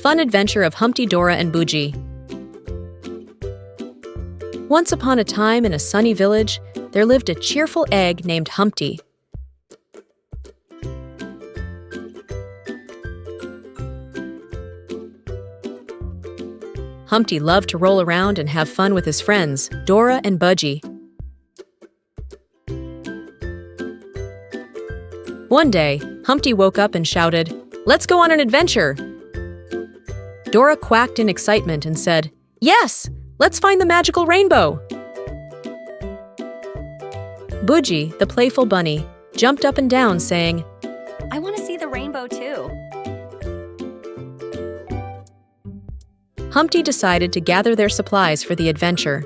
Fun Adventure of Humpty, Dora, and Bujji. Once upon a time in a sunny village, there lived a cheerful egg named Humpty. Humpty loved to roll around and have fun with his friends, Dora and Bujji. One day, Humpty woke up and shouted, "Let's go on an adventure!" Dora quacked in excitement and said, "Yes! Let's find the magical rainbow!" Bujji, the playful bunny, jumped up and down saying, "I want to see the rainbow too." Humpty decided to gather their supplies for the adventure.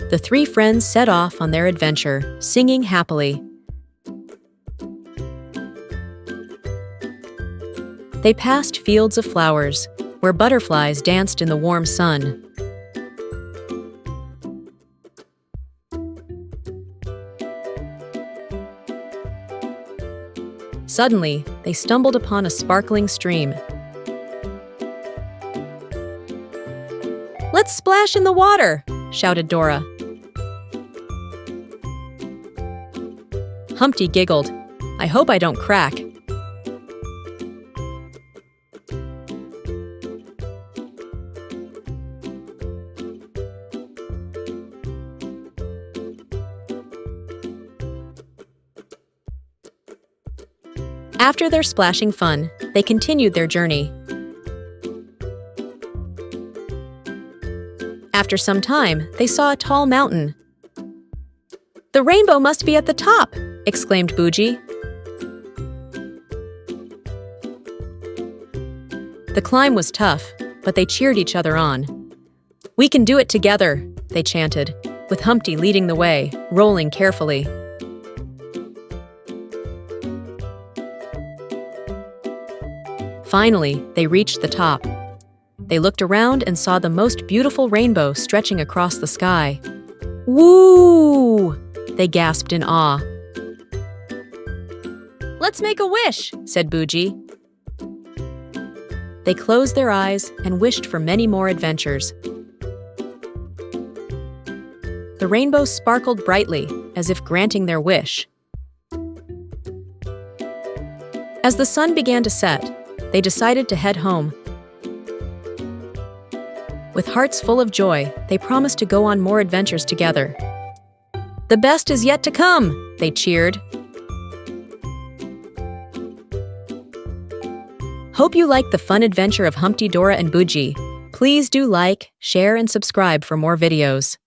The three friends set off on their adventure, singing happily. They passed fields of flowers, where butterflies danced in the warm sun. Suddenly, they stumbled upon a sparkling stream. "Let's splash in the water!" shouted Dora. Humpty giggled. "I hope I don't crack." After their splashing fun, they continued their journey. After some time, they saw a tall mountain. "The rainbow must be at the top!" exclaimed Bujji. The climb was tough, but they cheered each other on. "We can do it together," they chanted, with Humpty leading the way, rolling carefully. Finally, they reached the top. They looked around and saw the most beautiful rainbow stretching across the sky. "Woo!" they gasped in awe. "Let's make a wish," said Bujji. They closed their eyes and wished for many more adventures. The rainbow sparkled brightly, as if granting their wish. As the sun began to set, they decided to head home. With hearts full of joy, they promised to go on more adventures together. "The best is yet to come!" they cheered. Hope you liked the fun adventure of Humpty, Dora, and Bujji. Please do like, share, and subscribe for more videos.